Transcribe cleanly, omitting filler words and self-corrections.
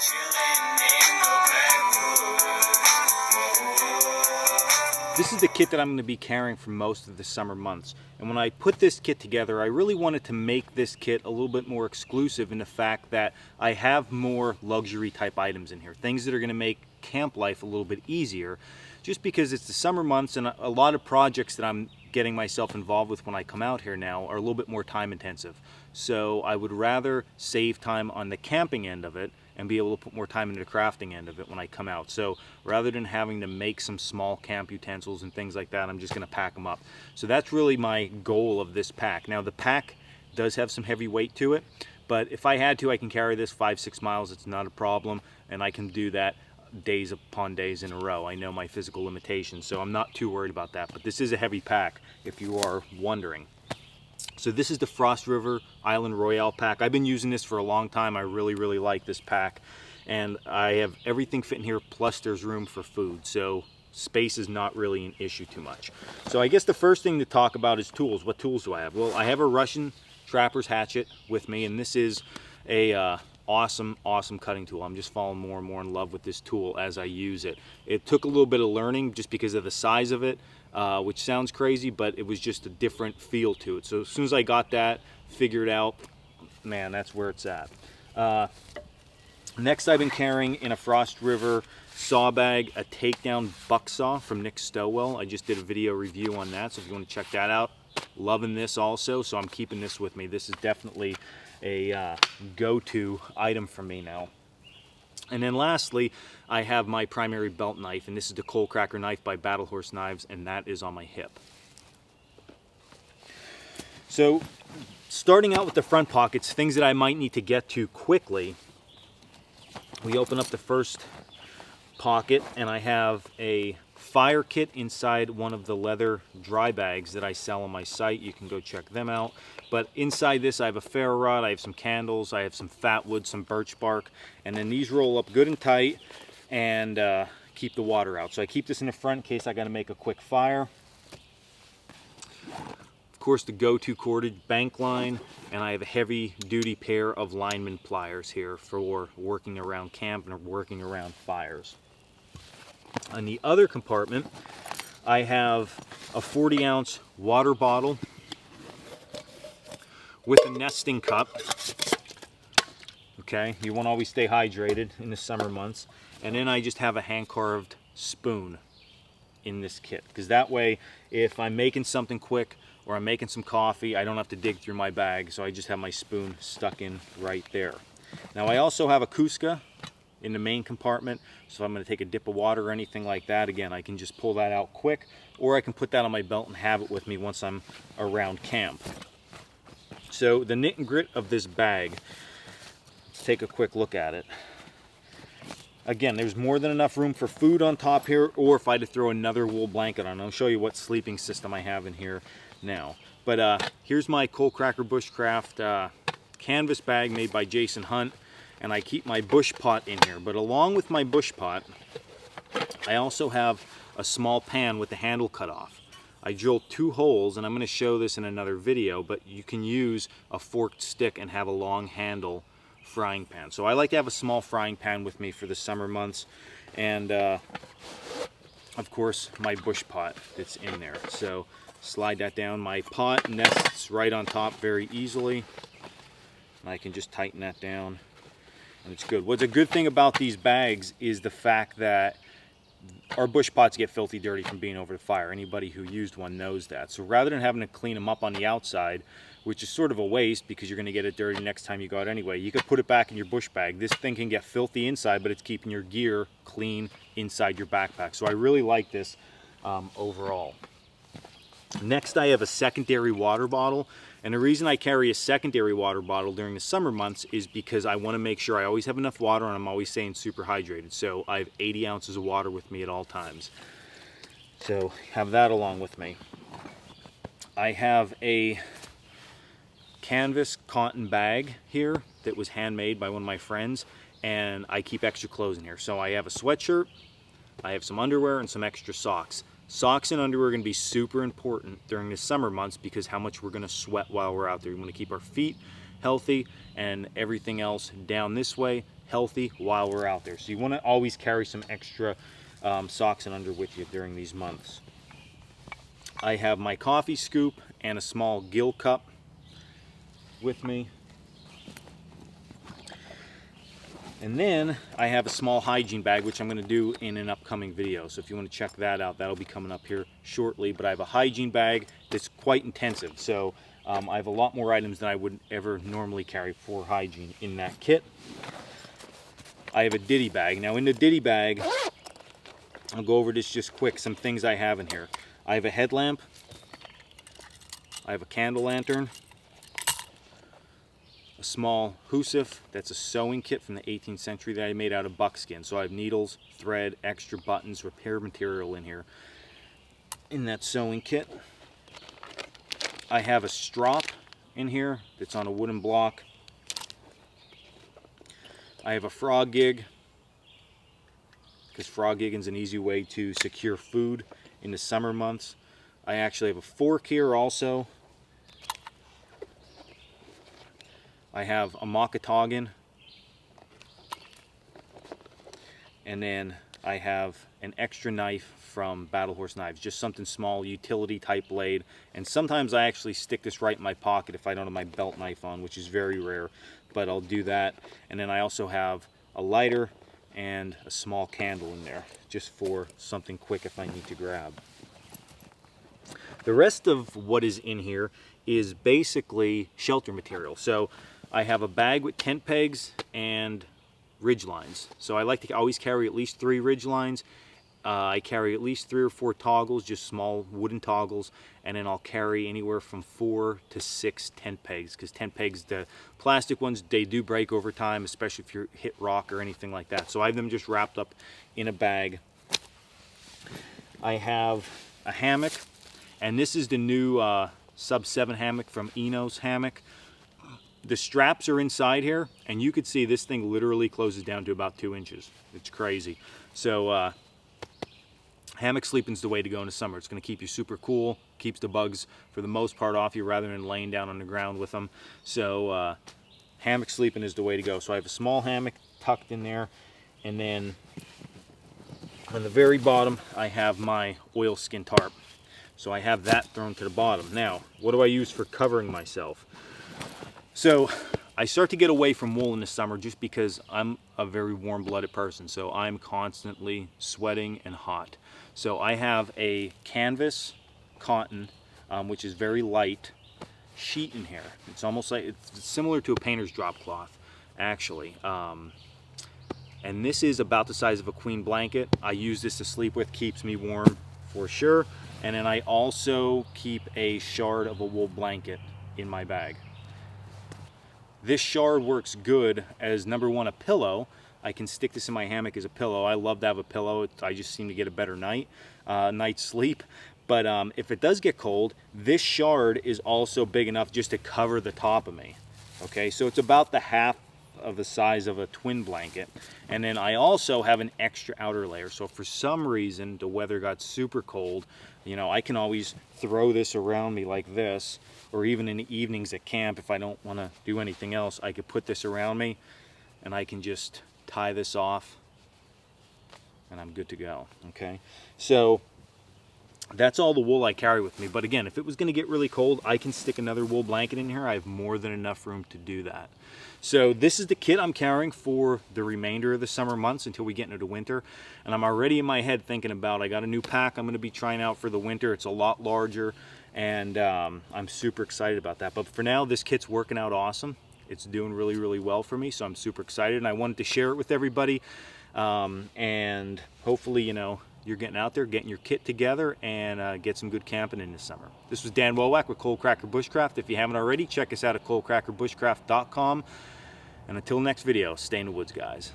This is the kit that I'm going to be carrying for most of the summer months. And when I put this kit together, I really wanted to make this kit a little bit more exclusive in the fact that I have more luxury type items in here. Things that are going to make camp life a little bit easier, just because it's the summer months and a lot of projects that I'm getting myself involved with when I come out here now are a little bit more time intensive. So I would rather save time on the camping end of it and be able to put more time into the crafting end of it when I come out. So rather than having to make some small camp utensils and things like that, I'm just going to pack them up. So that's really my goal of this pack. Now the pack does have some heavy weight to it, but if I had to, I can carry this 5-6 miles. It's not a problem, and I can do that days upon days in a row. I know my physical limitations, so I'm not too worried about that. But this is a heavy pack, if you are wondering. So this is the Frost River Island Royale pack. I've been using this for a long time. I really like this pack, and I have everything fit in here, plus there's room for food, so space is not really an issue too much. So I guess the first thing to talk about is tools. What tools do I have? Well, I have a Russian trapper's hatchet with me, and this is a awesome cutting tool. I'm just falling more and more in love with this tool as I use it. It took a little bit of learning just because of the size of it, which sounds crazy, but it was just a different feel to it. So as soon as I got that figured out, man, that's where it's at. Next, I've been carrying in a Frost River saw bag a takedown buck saw from Nick Stowell. I just did a video review on that, so if you want to check that out. Loving this also, so I'm keeping this with me. This is definitely a go-to item for me now. And then lastly, I have my primary belt knife, and this is the Coal Cracker knife by Battle Horse Knives, and that is on my hip. So starting out with the front pockets, things that I might need to get to quickly, we open up the first pocket, and I have a fire kit inside one of the leather dry bags that I sell on my site. You can go check them out. But inside this, I have a ferro rod, I have some candles, I have some fat wood, some birch bark, and then these roll up good and tight and keep the water out. So I keep this in the front in case I got to make a quick fire. Of course, the go-to cordage bank line, and I have a heavy-duty pair of lineman pliers here for working around camp and working around fires. On the other compartment, I have a 40-ounce water bottle with a nesting cup. Okay, you want to always stay hydrated in the summer months. And then I just have a hand-carved spoon in this kit, because that way, if I'm making something quick or I'm making some coffee, I don't have to dig through my bag, so I just have my spoon stuck in right there. Now I also have a Kuska in the main compartment, so if I'm going to take a dip of water or anything like that, again, I can just pull that out quick, or I can put that on my belt and have it with me once I'm around camp. So the knit and grit of this bag, let's take a quick look at it. Again, there's more than enough room for food on top here, or if I had to throw another wool blanket on. I'll show you what sleeping system I have in here now. But here's my Coal Cracker Bushcraft canvas bag made by Jason Hunt, and I keep my bush pot in here. But along with my bush pot, I also have a small pan with the handle cut off. I drilled 2 holes, and I'm going to show this in another video, but you can use a forked stick and have a long handle frying pan. So I like to have a small frying pan with me for the summer months, and of course my bush pot that's in there. So slide that down. My pot nests right on top very easily, and I can just tighten that down, and it's good. What's a good thing about these bags is the fact that our bush pots get filthy dirty from being over the fire. Anybody who used one knows that. So rather than having to clean them up on the outside, which is sort of a waste because you're going to get it dirty next time you go out anyway, you could put it back in your bush bag. This thing can get filthy inside, but it's keeping your gear clean inside your backpack. So I really like this overall. Next, I have a secondary water bottle. And the reason I carry a secondary water bottle during the summer months is because I want to make sure I always have enough water, and I'm always staying super hydrated. So I have 80 ounces of water with me at all times. So have that along with me. I have a canvas cotton bag here that was handmade by one of my friends, and I keep extra clothes in here. So I have a sweatshirt, I have some underwear, and some extra socks. Socks and underwear are going to be super important during the summer months because how much we're going to sweat while we're out there. We want to keep our feet healthy and everything else down this way healthy while we're out there. So you want to always carry some extra socks and under with you during these months. I have my coffee scoop and a small gill cup with me. And then I have a small hygiene bag, which I'm going to do in an upcoming video. So if you want to check that out, that'll be coming up here shortly. But I have a hygiene bag that's quite intensive. So I have a lot more items than I would ever normally carry for hygiene in that kit. I have a ditty bag. Now in the ditty bag, I'll go over this just quick, some things I have in here. I have a headlamp. I have a candle lantern. A small hoosif, that's a sewing kit from the 18th century that I made out of buckskin. So I have needles, thread, extra buttons, repair material in here in that sewing kit. I have a strop in here that's on a wooden block. I have a frog gig, because frog gigging is an easy way to secure food in the summer months. I actually have a fork here also. I have a Makatogan, and then I have an extra knife from Battle Horse Knives, just something small, utility type blade. And sometimes I actually stick this right in my pocket if I don't have my belt knife on, which is very rare, but I'll do that. And then I also have a lighter and a small candle in there, just for something quick if I need to grab. The rest of what is in here is basically shelter material. So I have a bag with tent pegs and ridge lines. So I like to always carry at least 3 ridge lines. I carry at least 3 or 4 toggles, just small wooden toggles, and then I'll carry anywhere from 4 to 6 tent pegs, because tent pegs, the plastic ones, they do break over time, especially if you hit rock or anything like that. So I have them just wrapped up in a bag. I have a hammock, and this is the new sub 7 hammock from Eno's Hammock. The straps are inside here, and you could see this thing literally closes down to about 2 inches. It's crazy. So hammock sleeping is the way to go in the summer. It's going to keep you super cool, keeps the bugs for the most part off you rather than laying down on the ground with them. So hammock sleeping is the way to go. So I have a small hammock tucked in there, and then on the very bottom I have my oilskin tarp. So I have that thrown to the bottom. Now, what do I use for covering myself? So I start to get away from wool in the summer just because I'm a very warm-blooded person. So I'm constantly sweating and hot. So I have a canvas cotton, which is very light, sheet in here. It's almost like, it's similar to a painter's drop cloth, actually. And this is about the size of a queen blanket. I use this to sleep with, keeps me warm for sure. And then I also keep a shard of a wool blanket in my bag. This shard works good as, number one, a pillow. I can stick this in my hammock as a pillow. I love to have a pillow. I just seem to get a better night's sleep. But if it does get cold, this shard is also big enough just to cover the top of me. Okay, so it's about the half of the size of a twin blanket. And then I also have an extra outer layer. So if for some reason the weather got super cold, you know, I can always throw this around me like this, or even in the evenings at camp, if I don't want to do anything else, I could put this around me and I can just tie this off and I'm good to go. Okay, so that's all the wool I carry with me. But again, if it was going to get really cold, I can stick another wool blanket in here. I have more than enough room to do that. So this is the kit I'm carrying for the remainder of the summer months until we get into the winter. And I'm already in my head thinking about, I got a new pack I'm going to be trying out for the winter. It's a lot larger, and I'm super excited about that. But for now, this kit's working out awesome. It's doing really, really well for me, so I'm super excited. And I wanted to share it with everybody. And hopefully, you know, you're getting out there, getting your kit together, and get some good camping in this summer. This was Dan Wowak with Cold Cracker Bushcraft. If you haven't already, check us out at coldcrackerbushcraft.com. And until next video, stay in the woods, guys.